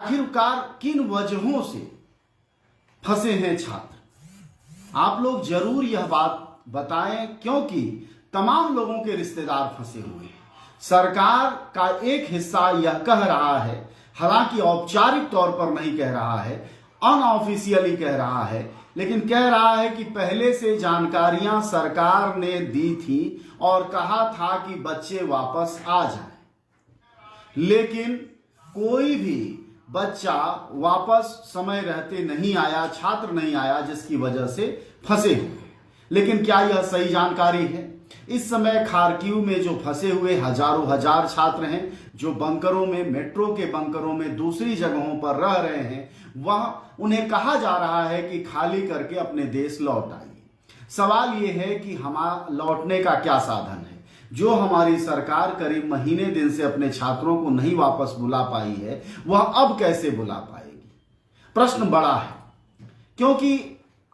आखिरकार किन वजहों से फंसे हैं छात्र? आप लोग जरूर यह बात बताएं, क्योंकि तमाम लोगों के रिश्तेदार फंसे हुए हैं। सरकार का एक हिस्सा यह कह रहा है, हालांकि औपचारिक तौर पर नहीं कह रहा है, अनऑफिशियली कह रहा है, लेकिन कह रहा है कि पहले से जानकारियां सरकार ने दी थी और कहा था कि बच्चे वापस आ जाएं, लेकिन कोई भी बच्चा वापस समय रहते नहीं आया, छात्र नहीं आया, जिसकी वजह से फंसे हुए। लेकिन क्या यह सही जानकारी है? इस समय खार्किव में जो फंसे हुए हजारों हजार छात्र हैं, जो बंकरों में, मेट्रो के बंकरों में, दूसरी जगहों पर रह रहे हैं, वह उन्हें कहा जा रहा है कि खाली करके अपने देश लौट आइए। सवाल यह है कि हमारा लौटने का क्या साधन है? जो हमारी सरकार करीब महीने दिन से अपने छात्रों को नहीं वापस बुला पाई है, वह अब कैसे बुला पाएगी? प्रश्न बड़ा है, क्योंकि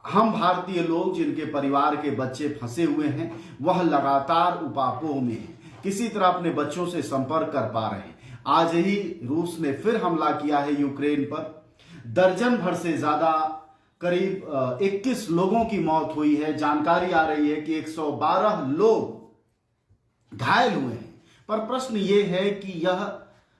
हम भारतीय लोग जिनके परिवार के बच्चे फंसे हुए हैं, वह लगातार उपापोह में हैं, किसी तरह अपने बच्चों से संपर्क कर पा रहे हैं। आज ही रूस ने फिर हमला किया है यूक्रेन पर। दर्जन भर से ज्यादा, करीब 21 लोगों की मौत हुई है। जानकारी आ रही है कि 112 लोग घायल हुए हैं। पर प्रश्न ये है कि यह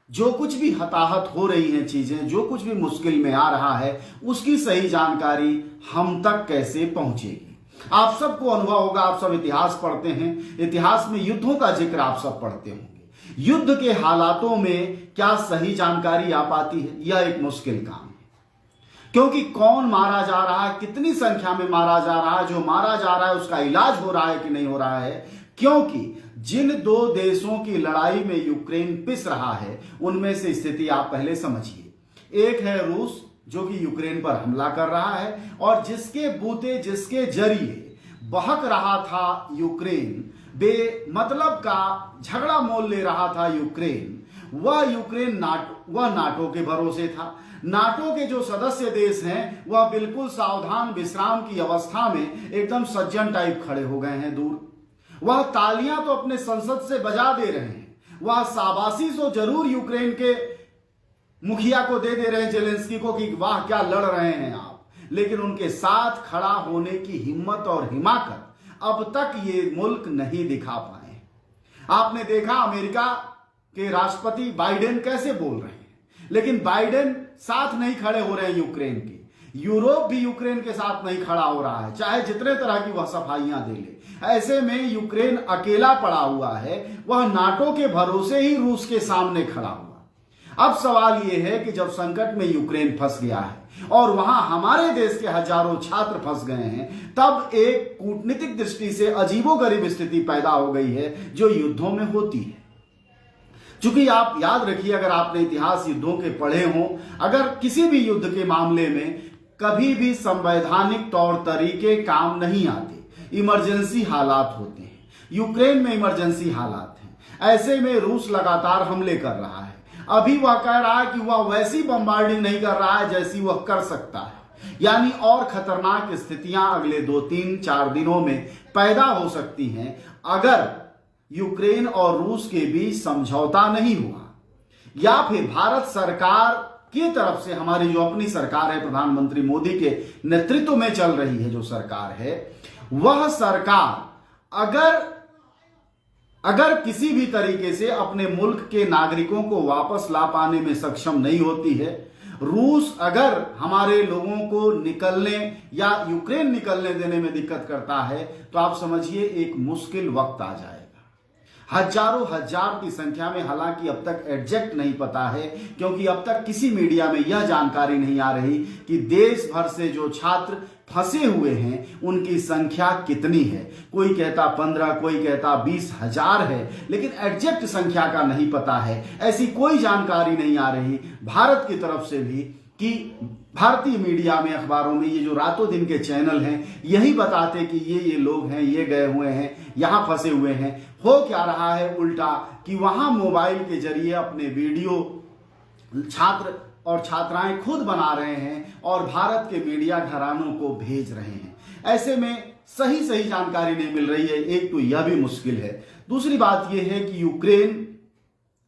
जो कुछ भी हताहत हो रही हैं चीजें, जो कुछ भी मुश्किल में आ रहा है, उसकी सही जानकारी हम तक कैसे पहुंचेगी? आप सबको अनुभव होगा, आप सब इतिहास पढ़ते हैं, इतिहास में युद्धों का जिक्र आप सब पढ़ते होंगे। युद्ध के हालातों में क्या सही जानकारी आ पाती है? यह एक मुश्किल काम है, क्योंकि कौन मारा जा रहा है, कितनी संख्या में मारा जा रहा है, जो मारा जा रहा है उसका इलाज हो रहा है कि नहीं हो रहा है। क्योंकि जिन दो देशों की लड़ाई में यूक्रेन पिस रहा है, उनमें से स्थिति आप पहले समझिए। एक है रूस, जो कि यूक्रेन पर हमला कर रहा है और जिसके बूते, जिसके जरिए बहक रहा था यूक्रेन, बेमतलब का झगड़ा मोल ले रहा था यूक्रेन, वह यूक्रेन नाटो के भरोसे था। नाटो के जो सदस्य देश हैं, वह बिल्कुल सावधान विश्राम की अवस्था में एकदम सज्जन टाइप खड़े हो गए हैं दूर। वह तालियां तो अपने संसद से बजा दे रहे हैं, वह शाबाशी तो जरूर यूक्रेन के मुखिया को दे रहे हैं, जेलेंस्की को, कि वाह क्या लड़ रहे हैं आप, लेकिन उनके साथ खड़ा होने की हिम्मत और हिमाकत अब तक ये मुल्क नहीं दिखा पाए। आपने देखा अमेरिका के राष्ट्रपति बाइडेन कैसे बोल रहे हैं, लेकिन बाइडेन साथ नहीं खड़े हो रहे हैं यूक्रेन के। यूरोप भी यूक्रेन के साथ नहीं खड़ा हो रहा है, चाहे जितने तरह की वह सफाइयां दे ले। ऐसे में यूक्रेन अकेला पड़ा हुआ है, वह नाटो के भरोसे ही रूस के सामने खड़ा हुआ। अब सवाल यह है कि जब संकट में यूक्रेन फंस गया है और वहां हमारे देश के हजारों छात्र फंस गए हैं, तब एक कूटनीतिक दृष्टि से अजीबोगरीब स्थिति पैदा हो गई है, जो युद्धों में होती है। चूंकि आप याद रखिए, अगर आपने इतिहास युद्धों के पढ़े हों, अगर किसी भी युद्ध के मामले में कभी भी संवैधानिक तौर तरीके काम नहीं आते, इमरजेंसी हालात होते हैं। यूक्रेन में इमरजेंसी हालात हैं। ऐसे में रूस लगातार हमले कर रहा है। अभी वह कह रहा है कि वह वैसी बम्बार्डिंग नहीं कर रहा है जैसी वह कर सकता है, यानी और खतरनाक स्थितियां अगले 2-3-4 दिनों में पैदा हो सकती हैं अगर यूक्रेन और रूस के बीच समझौता नहीं हुआ, या फिर भारत सरकार की तरफ से, हमारी जो अपनी सरकार है, प्रधानमंत्री मोदी के नेतृत्व में चल रही है जो सरकार है, वह सरकार अगर किसी भी तरीके से अपने मुल्क के नागरिकों को वापस ला पाने में सक्षम नहीं होती है, रूस अगर हमारे लोगों को निकलने या यूक्रेन निकलने देने में दिक्कत करता है, तो आप समझिए एक मुश्किल वक्त आ जाएगा। हजारों हजार की संख्या में, हालांकि अब तक एग्जैक्ट नहीं पता है, क्योंकि अब तक किसी मीडिया में यह जानकारी नहीं आ रही कि देश भर से जो छात्र फंसे हुए हैं उनकी संख्या कितनी है। कोई कहता 15, कोई कहता 20,000 है, लेकिन एग्जैक्ट संख्या का नहीं पता है। ऐसी कोई जानकारी नहीं आ रही भारत की तरफ से भी कि भारतीय मीडिया में, अखबारों में, ये जो रातों दिन के चैनल हैं, यही बताते कि ये लोग हैं, ये गए हुए हैं, यहां फंसे हुए हैं। हो क्या रहा है उल्टा, कि वहां मोबाइल के जरिए अपने वीडियो छात्र और छात्राएं खुद बना रहे हैं और भारत के मीडिया घरानों को भेज रहे हैं। ऐसे में सही जानकारी नहीं मिल रही है। एक तो यह भी मुश्किल है। दूसरी बात यह है कि यूक्रेन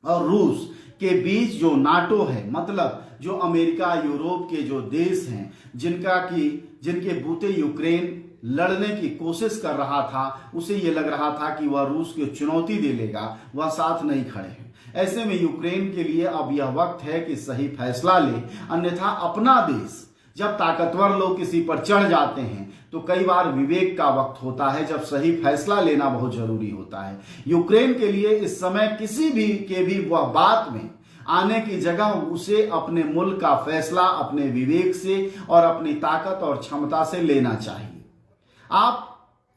और रूस के बीच जो नाटो है, मतलब जो अमेरिका यूरोप के जो देश हैं जिनके बूते यूक्रेन लड़ने की कोशिश कर रहा था, उसे ये लग रहा था कि वह रूस को चुनौती दे लेगा, वह साथ नहीं खड़े हैं। ऐसे में यूक्रेन के लिए अब यह वक्त है कि सही फैसला ले, अन्यथा अपना देश जब ताकतवर लोग किसी पर चढ़ जाते हैं तो कई बार विवेक का वक्त होता है जब सही फैसला लेना बहुत जरूरी होता है। यूक्रेन के लिए इस समय किसी भी वह बात में आने की जगह उसे अपने मुल्क का फैसला अपने विवेक से और अपनी ताकत और क्षमता से लेना चाहिए। आप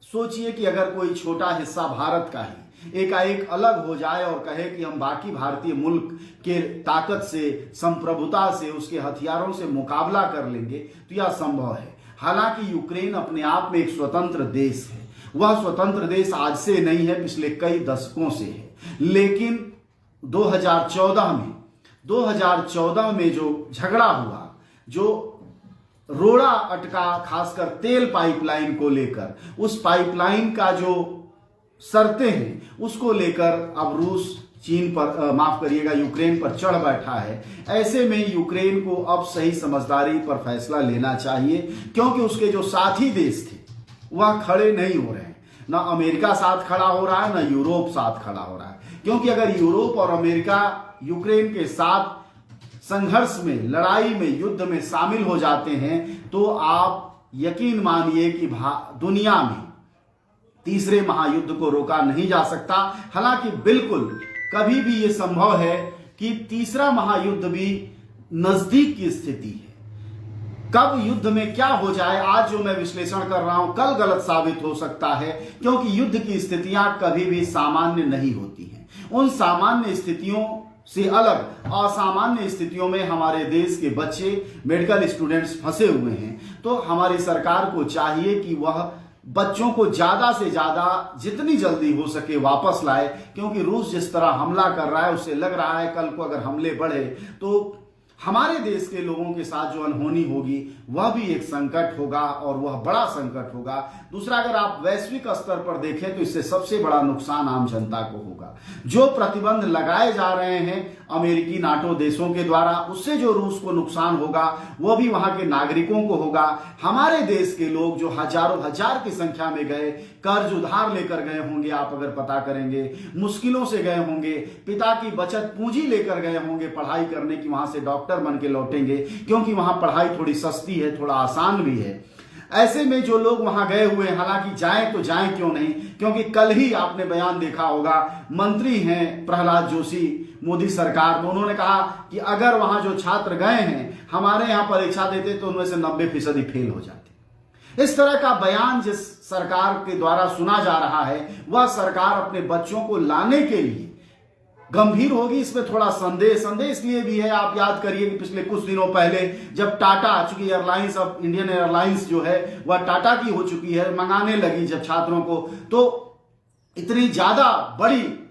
सोचिए कि अगर कोई छोटा हिस्सा भारत का ही एकाएक अलग हो जाए और कहे कि हम बाकी भारतीय मुल्क के ताकत से, संप्रभुता से, उसके हथियारों से मुकाबला कर लेंगे, तो यह संभव है। हालांकि यूक्रेन अपने आप में एक स्वतंत्र देश है। वह स्वतंत्र देश आज से नहीं है, पिछले कई दशकों से है। लेकिन 2014 में जो झगड़ा हुआ, जो रोड़ा अटका, खासकर तेल पाइपलाइन को लेकर, उस पाइपलाइन का जो शर्तें हैं उसको लेकर अब रूस चीन पर माफ करिएगा यूक्रेन पर चढ़ बैठा है। ऐसे में यूक्रेन को अब सही समझदारी पर फैसला लेना चाहिए, क्योंकि उसके जो साथी देश थे वह खड़े नहीं हो रहे हैं। ना अमेरिका साथ खड़ा हो रहा है, ना यूरोप साथ खड़ा हो रहा है। क्योंकि अगर यूरोप और अमेरिका यूक्रेन के साथ संघर्ष में, लड़ाई में, युद्ध में शामिल हो जाते हैं तो आप यकीन मानिए कि दुनिया में तीसरे महायुद्ध को रोका नहीं जा सकता। हालांकि बिल्कुल कभी भी यह संभव है कि तीसरा महायुद्ध भी नजदीक की स्थिति है। कब युद्ध में क्या हो जाए, आज जो मैं विश्लेषण कर रहा हूं, कल गलत साबित हो सकता है, क्योंकि युद्ध की स्थितियां कभी भी सामान्य नहीं होती हैं। उन सामान्य स्थितियों से अलग असामान्य स्थितियों में हमारे देश के बच्चे, मेडिकल स्टूडेंट्स फंसे हुए हैं। तो हमारी सरकार को चाहिए कि वह बच्चों को ज्यादा से ज्यादा जितनी जल्दी हो सके वापस लाए, क्योंकि रूस जिस तरह हमला कर रहा है उससे लग रहा है कल को अगर हमले बढ़े तो हमारे देश के लोगों के साथ जो अनहोनी होगी वह भी एक संकट होगा, और वह बड़ा संकट होगा। दूसरा, अगर आप वैश्विक स्तर पर देखें तो इससे सबसे बड़ा नुकसान आम जनता को होगा। जो प्रतिबंध लगाए जा रहे हैं अमेरिकी नाटो देशों के द्वारा, उससे जो रूस को नुकसान होगा वह भी वहां के नागरिकों को होगा। हमारे देश के लोग जो हजारों हजार की संख्या में गए, कर्ज उधार लेकर गए होंगे, आप अगर पता करेंगे, मुश्किलों से गए होंगे, पिता की बचत पूंजी लेकर गए होंगे पढ़ाई करने की, वहां से डॉक्टर बन के लौटेंगे, क्योंकि वहां पढ़ाई थोड़ी सस्ती है, थोड़ा आसान भी है। ऐसे में जो लोग वहां गए हुए, हालांकि जाएं तो जाएं क्यों नहीं, क्योंकि कल ही आपने बयान देखा होगा, मंत्री हैं प्रहलाद जोशी मोदी सरकार में, उन्होंने कहा कि अगर वहां जो छात्र गए हैं हमारे यहां परीक्षा देते तो उनमें से 90% फेल हो जाते। इस तरह का बयान जिस सरकार के द्वारा सुना जा रहा है, वह सरकार अपने बच्चों को लाने के लिए गंभीर होगी, इसमें थोड़ा संदेह इसलिए भी है। आप याद करिए कि पिछले कुछ दिनों पहले जब टाटा, चूंकि एयरलाइंस अब इंडियन एयरलाइंस जो है वह टाटा की हो चुकी है, मंगाने लगी जब छात्रों को, तो इतनी ज्यादा बड़ी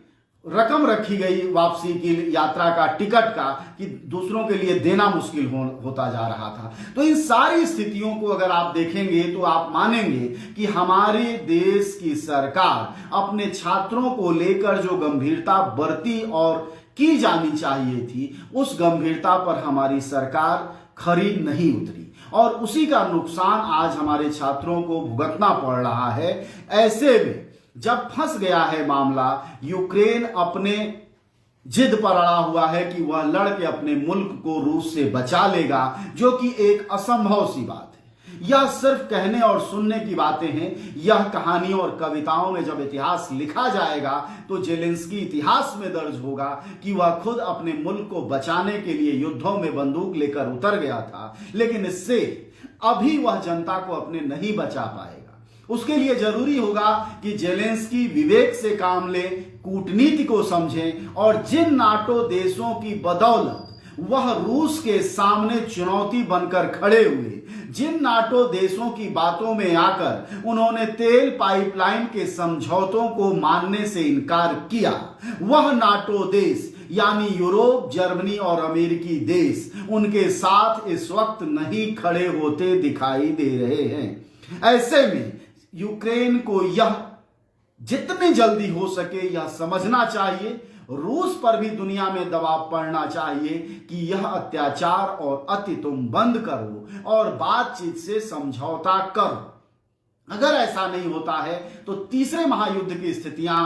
रकम रखी गई वापसी की यात्रा का, टिकट का, कि दूसरों के लिए देना मुश्किल होता जा रहा था। तो इन सारी स्थितियों को अगर आप देखेंगे तो आप मानेंगे कि हमारे देश की सरकार अपने छात्रों को लेकर जो गंभीरता बरती और की जानी चाहिए थी, उस गंभीरता पर हमारी सरकार खरी नहीं उतरी, और उसी का नुकसान आज हमारे छात्रों को भुगतना पड़ रहा है। ऐसे में जब फंस गया है मामला, यूक्रेन अपने जिद पर अड़ा हुआ है कि वह लड़ के अपने मुल्क को रूस से बचा लेगा, जो कि एक असंभव सी बात है। यह सिर्फ कहने और सुनने की बातें हैं। यह कहानियों और कविताओं में जब इतिहास लिखा जाएगा तो जेलेंस्की इतिहास में दर्ज होगा कि वह खुद अपने मुल्क को बचाने के लिए युद्धों में बंदूक लेकर उतर गया था, लेकिन इससे अभी वह जनता को अपने नहीं बचा पाएगा। उसके लिए जरूरी होगा कि जेलेंस्की विवेक से काम ले, कूटनीति को समझें, और जिन नाटो देशों की बदौलत वह रूस के सामने चुनौती बनकर खड़े हुए, जिन नाटो देशों की बातों में आकर उन्होंने तेल पाइपलाइन के समझौतों को मानने से इनकार किया, वह नाटो देश यानी यूरोप, जर्मनी और अमेरिकी देश उनके साथ इस वक्त नहीं खड़े होते दिखाई दे रहे हैं। ऐसे में यूक्रेन को यह जितनी जल्दी हो सके यह समझना चाहिए रूस पर भी दुनिया में दबाव पड़ना चाहिए कि यह अत्याचार और अति तुम बंद करो और बातचीत से समझौता करो। अगर ऐसा नहीं होता है तो तीसरे महायुद्ध की स्थितियां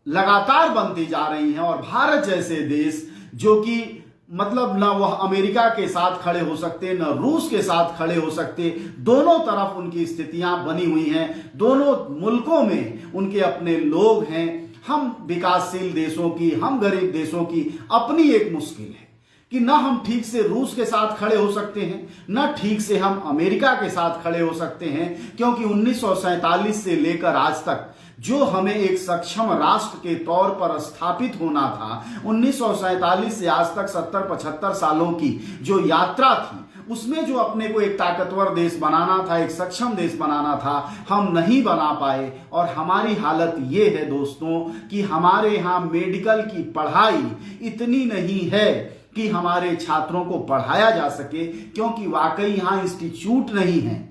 लगातार बनती जा रही हैं और भारत जैसे देश जो कि मतलब न वह अमेरिका के साथ खड़े हो सकते न रूस के साथ खड़े हो सकते, दोनों तरफ उनकी स्थितियां बनी हुई हैं, दोनों मुल्कों में उनके अपने लोग हैं। हम विकासशील देशों की, हम गरीब देशों की अपनी एक मुश्किल है कि न हम ठीक से रूस के साथ खड़े हो सकते हैं न ठीक से हम अमेरिका के साथ खड़े हो सकते हैं, क्योंकि 1947 से लेकर आज तक जो हमें एक सक्षम राष्ट्र के तौर पर स्थापित होना था, 1947 से आज तक 70-75 सालों की जो यात्रा थी, उसमें जो अपने को एक ताकतवर देश बनाना था, एक सक्षम देश बनाना था, हम नहीं बना पाए। और हमारी हालत ये है दोस्तों कि हमारे यहाँ मेडिकल की पढ़ाई इतनी नहीं है कि हमारे छात्रों को पढ़ाया जा सके, क्योंकि वाकई यहाँ इंस्टीट्यूट नहीं है,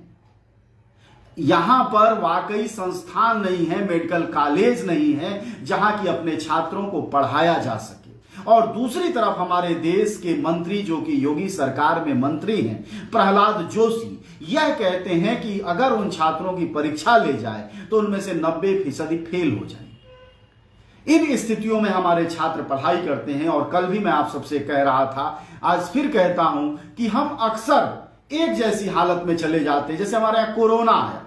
यहां पर वाकई संस्थान नहीं है, मेडिकल कॉलेज नहीं है जहां कि अपने छात्रों को पढ़ाया जा सके। और दूसरी तरफ हमारे देश के मंत्री जो कि योगी सरकार में मंत्री हैं, प्रहलाद जोशी, यह कहते हैं कि अगर उन छात्रों की परीक्षा ले जाए तो उनमें से 90% फेल हो जाए। इन स्थितियों में हमारे छात्र पढ़ाई करते हैं और कल भी मैं आप सबसे कह रहा था, आज फिर कहता हूं कि हम अक्सर एक जैसी हालत में चले जाते हैं। जैसे हमारे यहाँ कोरोना आया,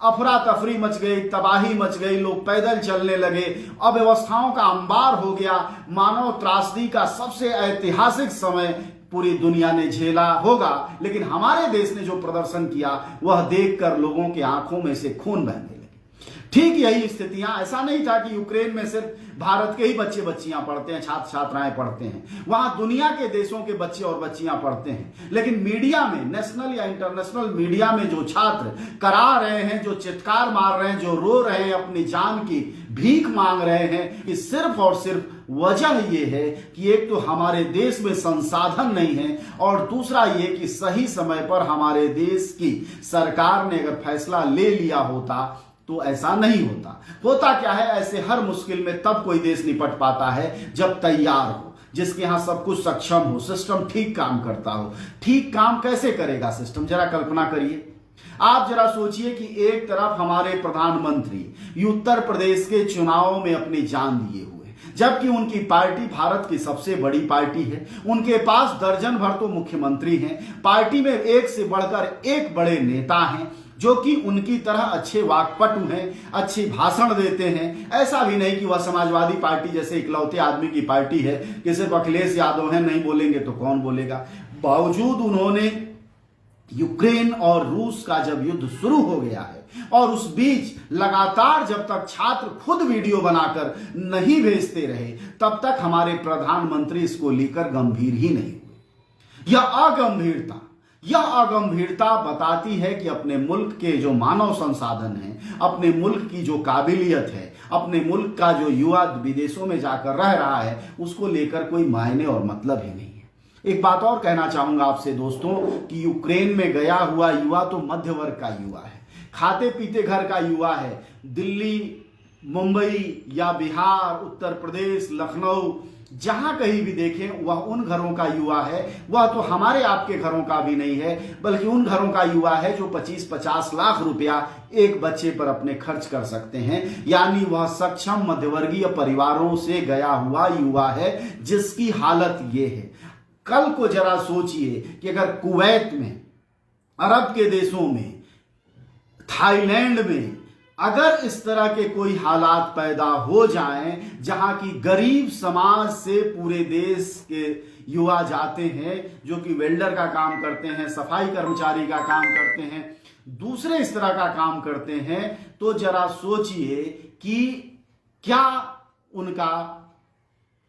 अफरा तफरी मच गई, तबाही मच गई, लोग पैदल चलने लगे, अव्यवस्थाओं का अंबार हो गया, मानव त्रासदी का सबसे ऐतिहासिक समय पूरी दुनिया ने झेला होगा। लेकिन हमारे देश ने जो प्रदर्शन किया वह देखकर लोगों की आंखों में से खून बहने लगे। ठीक यही स्थितियां, ऐसा नहीं था कि यूक्रेन में सिर्फ भारत के ही बच्चे बच्चियां पढ़ते हैं, छात्र छात्राएं पढ़ते हैं, वहां दुनिया के देशों के बच्चे और बच्चियां पढ़ते हैं। लेकिन मीडिया में, नेशनल या इंटरनेशनल मीडिया में जो छात्र करा रहे हैं, जो चित्कार मार रहे हैं, जो रो रहे हैं, अपनी जान की भीख मांग रहे हैं, कि सिर्फ और सिर्फ वजह यह है कि एक तो हमारे देश में संसाधन नहीं है और दूसरा ये कि सही समय पर हमारे देश की सरकार ने अगर फैसला ले लिया होता तो ऐसा नहीं होता। होता क्या है, ऐसे हर मुश्किल में तब कोई देश निपट पाता है जब तैयार हो, जिसके यहां सब कुछ सक्षम हो, सिस्टम ठीक काम करता हो। ठीक काम कैसे करेगा सिस्टम, जरा कल्पना करिए। आप जरा सोचिए कि एक तरफ हमारे प्रधानमंत्री उत्तर प्रदेश के चुनावों में अपनी जान दिए हुए, जबकि उनकी पार्टी भारत की सबसे बड़ी पार्टी है, उनके पास दर्जन भर तो मुख्यमंत्री हैं, पार्टी में एक से बढ़कर एक बड़े नेता हैं जो कि उनकी तरह अच्छे वाक्पटु हैं, अच्छी भाषण देते हैं। ऐसा भी नहीं कि वह समाजवादी पार्टी जैसे इकलौते आदमी की पार्टी है कि सिर्फ अखिलेश यादव हैं, नहीं बोलेंगे तो कौन बोलेगा। बावजूद उन्होंने यूक्रेन और रूस का जब युद्ध शुरू हो गया है और उस बीच लगातार जब तक छात्र खुद वीडियो बनाकर नहीं भेजते रहे, तब तक हमारे प्रधानमंत्री इसको लेकर गंभीर ही नहीं हुए। यह अगंभीरता बताती है कि अपने मुल्क के जो मानव संसाधन हैं, अपने मुल्क की जो काबिलियत है, अपने मुल्क का जो युवा विदेशों में जाकर रह रहा है, उसको लेकर कोई मायने और मतलब ही नहीं है। एक बात और कहना चाहूंगा आपसे दोस्तों कि यूक्रेन में गया हुआ युवा तो मध्य वर्ग का युवा है, खाते पीते घर का युवा है। दिल्ली, मुंबई या बिहार, उत्तर प्रदेश, लखनऊ, जहां कहीं भी देखें वह उन घरों का युवा है। वह तो हमारे आपके घरों का भी नहीं है, बल्कि उन घरों का युवा है जो 25-50 लाख रुपया एक बच्चे पर अपने खर्च कर सकते हैं। यानी वह सक्षम मध्यवर्गीय परिवारों से गया हुआ युवा है, जिसकी हालत ये है। कल को जरा सोचिए कि अगर कुवैत में, अरब के देशों में, थाईलैंड में अगर इस तरह के कोई हालात पैदा हो जाएं जहां की गरीब समाज से पूरे देश के युवा जाते हैं, जो कि वेल्डर का काम करते हैं, सफाई कर्मचारी का काम करते हैं, दूसरे इस तरह का काम करते हैं, तो जरा सोचिए कि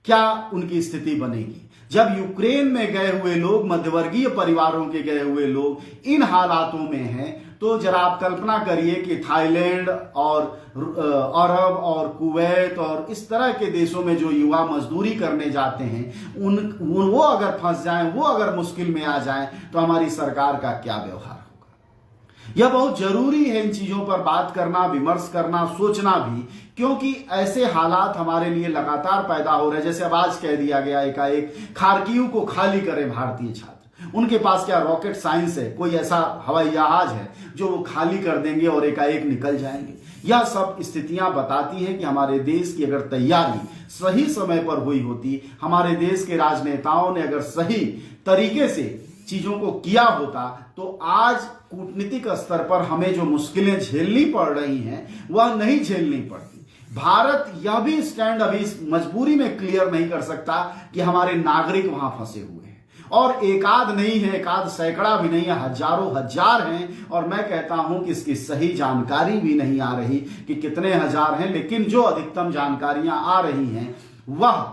क्या उनकी स्थिति बनेगी। जब यूक्रेन में गए हुए लोग, मध्यवर्गीय परिवारों के गए हुए लोग इन हालातों में हैं, तो जरा आप कल्पना करिए कि थाईलैंड और अरब और कुवैत और इस तरह के देशों में जो युवा मजदूरी करने जाते हैं, वो अगर फंस जाएं, वो अगर मुश्किल में आ जाएं, तो हमारी सरकार का क्या व्यवहार होगा। यह बहुत जरूरी है इन चीजों पर बात करना, विमर्श करना, सोचना भी, क्योंकि ऐसे हालात हमारे लिए लगातार पैदा हो रहे हैं। जैसे अब आज कह दिया गया एकाएक खार्किव को खाली करें भारतीय छात्र। उनके पास क्या रॉकेट साइंस है? कोई ऐसा हवाई जहाज है जो वो खाली कर देंगे और एकाएक निकल जाएंगे? यह सब स्थितियां बताती है कि हमारे देश की अगर तैयारी सही समय पर हुई होती, हमारे देश के राजनेताओं ने अगर सही तरीके से चीजों को किया होता, तो आज कूटनीतिक स्तर पर हमें जो मुश्किलें झेलनी पड़ रही हैं वह नहीं झेलनी पड़ती। भारत यह भी स्टैंड अभी इस मजबूरी में क्लियर नहीं कर सकता कि हमारे नागरिक वहां फंसे हुए हैं, और एकाध नहीं है, एकाध सैकड़ा भी नहीं है, हजारों हजार हैं। और मैं कहता हूं कि इसकी सही जानकारी भी नहीं आ रही कि कितने हजार हैं, लेकिन जो अधिकतम जानकारियां आ रही हैं वह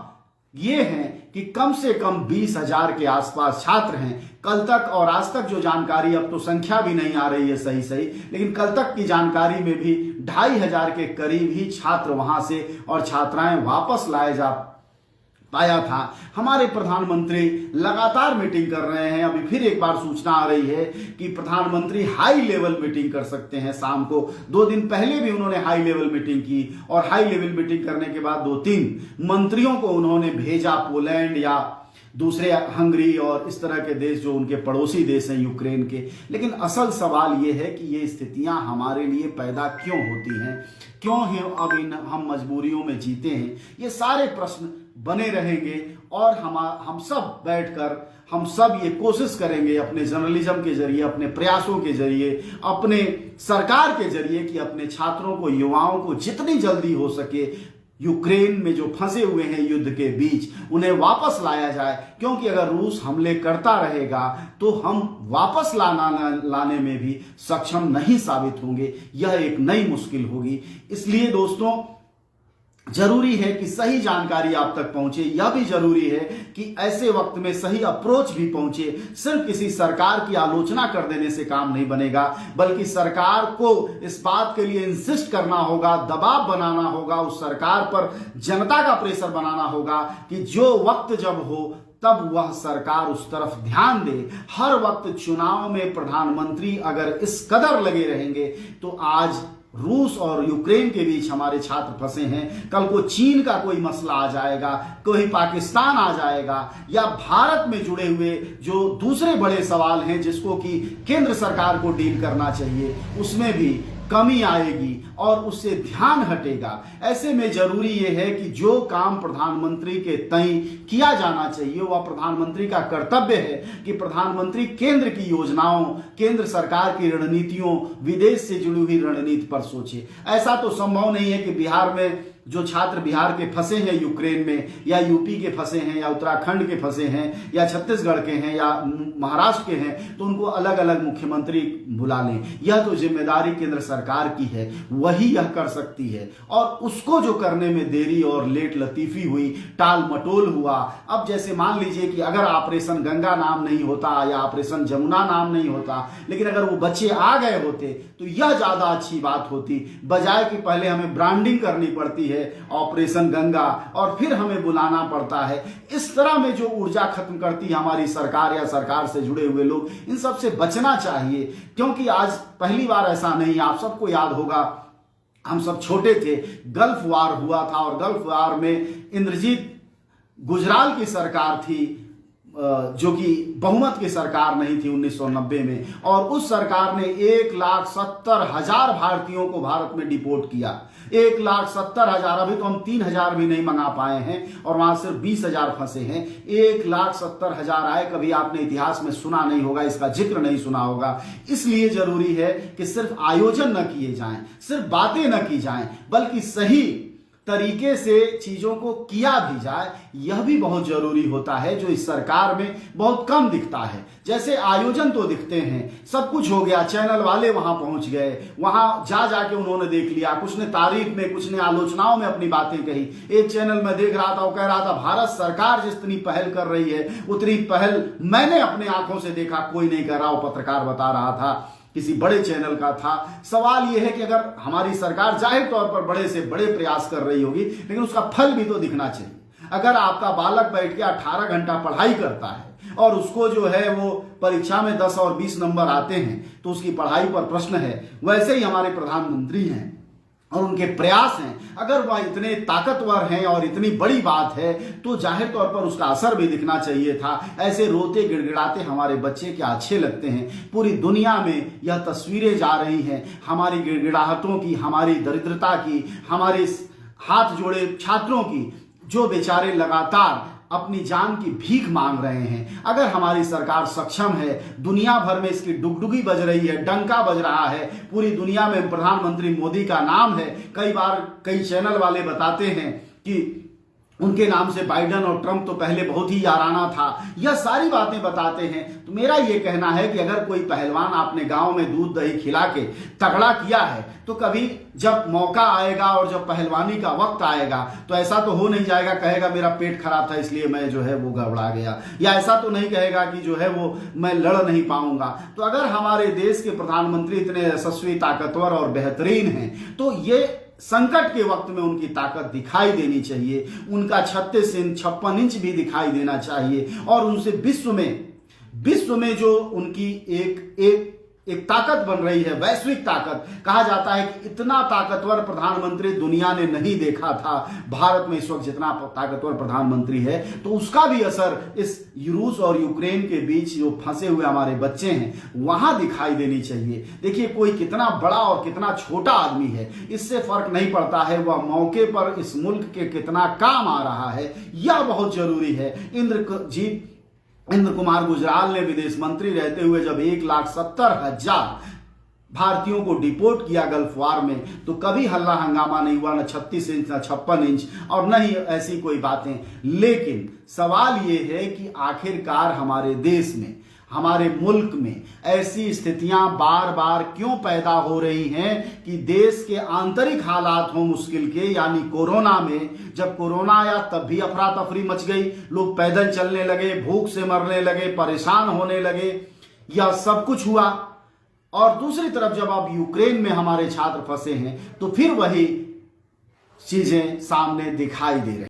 ये हैं कि कम से कम 20,000 के आसपास छात्र हैं। कल तक और आज तक जो जानकारी, अब तो संख्या भी नहीं आ रही है सही, लेकिन कल तक की जानकारी में भी 2,500 के करीब ही छात्र वहां से और छात्राएं वापस लाए जा पाया था। हमारे प्रधानमंत्री लगातार मीटिंग कर रहे हैं। अभी फिर एक बार सूचना आ रही है कि प्रधानमंत्री हाई लेवल मीटिंग कर सकते हैं शाम को। 2 दिन पहले भी उन्होंने हाई लेवल मीटिंग की, और हाई लेवल मीटिंग करने के बाद 2-3 मंत्रियों को उन्होंने भेजा पोलैंड या दूसरे हंगरी और इस तरह के देश जो उनके पड़ोसी देश हैं यूक्रेन के। लेकिन असल सवाल ये है कि ये स्थितियां हमारे लिए पैदा क्यों होती हैं, क्यों अब हम मजबूरियों में जीते हैं, ये सारे प्रश्न बने रहेंगे। और हम सब बैठकर हम सब ये कोशिश करेंगे अपने जर्नलिज्म के जरिए, अपने प्रयासों के जरिए, अपने सरकार के जरिए कि अपने छात्रों को, युवाओं को जितनी जल्दी हो सके यूक्रेन में जो फंसे हुए हैं युद्ध के बीच, उन्हें वापस लाया जाए। क्योंकि अगर रूस हमले करता रहेगा तो हम वापस लाने में भी सक्षम नहीं साबित होंगे। यह एक नई मुश्किल होगी। इसलिए दोस्तों, जरूरी है कि सही जानकारी आप तक पहुंचे। यह भी जरूरी है कि ऐसे वक्त में सही अप्रोच भी पहुंचे। सिर्फ किसी सरकार की आलोचना कर देने से काम नहीं बनेगा, बल्कि सरकार को इस बात के लिए इंसिस्ट करना होगा, दबाव बनाना होगा, उस सरकार पर जनता का प्रेशर बनाना होगा कि जो वक्त जब हो तब वह सरकार उस तरफ ध्यान दे। हर वक्त चुनाव में प्रधानमंत्री अगर इस कदर लगे रहेंगे तो आज रूस और यूक्रेन के बीच हमारे छात्र फंसे हैं, कल को चीन का कोई मसला आ जाएगा, कोई पाकिस्तान आ जाएगा, या भारत में जुड़े हुए जो दूसरे बड़े सवाल हैं जिसको कि केंद्र सरकार को डील करना चाहिए, उसमें भी कमी आएगी और उससे ध्यान हटेगा। ऐसे में जरूरी यह है कि जो काम प्रधानमंत्री के तय किया जाना चाहिए, वह प्रधानमंत्री का कर्तव्य है कि प्रधानमंत्री केंद्र की योजनाओं, केंद्र सरकार की रणनीतियों, विदेश से जुड़ी हुई रणनीति पर सोचे। ऐसा तो संभव नहीं है कि बिहार में जो छात्र बिहार के फंसे हैं यूक्रेन में, या यूपी के फंसे हैं, या उत्तराखंड के फंसे हैं, या छत्तीसगढ़ के हैं, या महाराष्ट्र के हैं, तो उनको अलग अलग मुख्यमंत्री बुला लें। यह तो जिम्मेदारी केंद्र सरकार की है, वही यह कर सकती है। और उसको जो करने में देरी और लेट लतीफी हुई, टाल मटोल हुआ। अब जैसे मान लीजिए कि अगर ऑपरेशन गंगा नाम नहीं होता या ऑपरेशन जमुना नाम नहीं होता, लेकिन अगर वो बच्चे आ गए होते तो यह ज्यादा अच्छी बात होती, बजाय कि पहले हमें ब्रांडिंग करनी पड़ती है ऑपरेशन गंगा और फिर हमें बुलाना पड़ता है। इस तरह में जो ऊर्जा खत्म करती है हमारी सरकार या सरकार से जुड़े हुए लोग, इन सब से बचना चाहिए। क्योंकि आज पहली बार ऐसा नहीं, आप सबको याद होगा, हम सब छोटे थे, गल्फ वार हुआ था, और गल्फ वार में इंद्रजीत गुजराल की सरकार थी जो कि बहुमत की सरकार नहीं थी 1990 में, और उस सरकार ने 1,70,000 भारतीयों को भारत में डिपोर्ट किया। 1,70,000, अभी तो हम 3,000 भी नहीं मंगा पाए हैं, और वहां सिर्फ 20,000 फंसे हैं। 1,70,000 आए, कभी आपने इतिहास में सुना नहीं होगा, इसका जिक्र नहीं सुना होगा। इसलिए जरूरी है कि सिर्फ आयोजन न किए जाएं, सिर्फ बातें न की जाएं, बल्कि सही तरीके से चीजों को किया भी जाए। यह भी बहुत जरूरी होता है, जो इस सरकार में बहुत कम दिखता है। जैसे आयोजन तो दिखते हैं, सब कुछ हो गया, चैनल वाले वहां पहुंच गए, वहां जाके उन्होंने देख लिया, कुछ ने तारीफ में, कुछ ने आलोचनाओं में अपनी बातें कही। एक चैनल में देख रहा था, वो कह रहा था भारत सरकार जितनी पहल कर रही है उतनी पहल मैंने अपने आंखों से देखा कोई नहीं कर रहा, वो पत्रकार बता रहा था, किसी बड़े चैनल का था। सवाल यह है कि अगर हमारी सरकार जाहिर तौर पर बड़े से बड़े प्रयास कर रही होगी, लेकिन उसका फल भी तो दिखना चाहिए। अगर आपका बालक बैठ के 18 घंटा पढ़ाई करता है और उसको जो है वो परीक्षा में 10 और 20 नंबर आते हैं तो उसकी पढ़ाई पर प्रश्न है। वैसे ही हमारे प्रधानमंत्री हैं और उनके प्रयास हैं, अगर वह इतने ताकतवर हैं और इतनी बड़ी बात है तो जाहिर तौर पर उसका असर भी दिखना चाहिए था। ऐसे रोते गिड़गिड़ाते हमारे बच्चे क्या अच्छे लगते हैं। पूरी दुनिया में यह तस्वीरें जा रही हैं हमारी गिड़गिड़ाहटों की, हमारी दरिद्रता की, हमारे हाथ जोड़े छात्रों की, जो बेचारे लगातार अपनी जान की भीख मांग रहे हैं। अगर हमारी सरकार सक्षम है, दुनिया भर में इसकी डुगडुगी बज रही है, डंका बज रहा है, पूरी दुनिया में प्रधानमंत्री मोदी का नाम है। कई बार कई चैनल वाले बताते हैं कि उनके नाम से बाइडन और ट्रंप तो पहले बहुत ही याराना था, यह सारी बातें बताते हैं। तो मेरा यह कहना है कि अगर कोई पहलवान आपने गांव में दूध दही खिला के तगड़ा किया है तो कभी जब मौका आएगा और जब पहलवानी का वक्त आएगा तो ऐसा तो हो नहीं जाएगा कहेगा मेरा पेट खराब था इसलिए मैं जो है वो गड़बड़ा गया, या ऐसा तो नहीं कहेगा कि जो है वो मैं लड़ नहीं पाऊंगा। तो अगर हमारे देश के प्रधानमंत्री इतने यशस्वी, ताकतवर और बेहतरीन हैं तो ये संकट के वक्त में उनकी ताकत दिखाई देनी चाहिए, उनका 36 इंच 56 इंच भी दिखाई देना चाहिए और उनसे विश्व में जो उनकी एक ताकत बन रही है, वैश्विक ताकत। कहा जाता है कि इतना ताकतवर प्रधानमंत्री दुनिया ने नहीं देखा था। भारत में इस वक्त जितना ताकतवर प्रधानमंत्री है तो उसका भी असर इस रूस और यूक्रेन के बीच जो फंसे हुए हमारे बच्चे हैं वहां दिखाई देनी चाहिए। देखिए कोई कितना बड़ा और कितना छोटा आदमी है, इससे फर्क नहीं पड़ता है वह मौके पर इस मुल्क के कितना काम आ रहा है, यह बहुत जरूरी है। इंद्र कुमार गुजराल ने विदेश मंत्री रहते हुए जब 1,70,000 भारतीयों को डिपोर्ट किया गल्फ वार में तो कभी हल्ला हंगामा नहीं हुआ, न 36 इंच न 56 इंच और न ही ऐसी कोई बातें। लेकिन सवाल यह है कि आखिरकार हमारे देश में, हमारे मुल्क में ऐसी स्थितियां बार बार क्यों पैदा हो रही हैं कि देश के आंतरिक हालात हो मुश्किल के, यानी कोरोना में जब कोरोना आया तब भी अफरा तफरी मच गई, लोग पैदल चलने लगे, भूख से मरने लगे, परेशान होने लगे, यह सब कुछ हुआ। और दूसरी तरफ जब अब यूक्रेन में हमारे छात्र फंसे हैं तो फिर वही चीजें सामने दिखाई दे रही।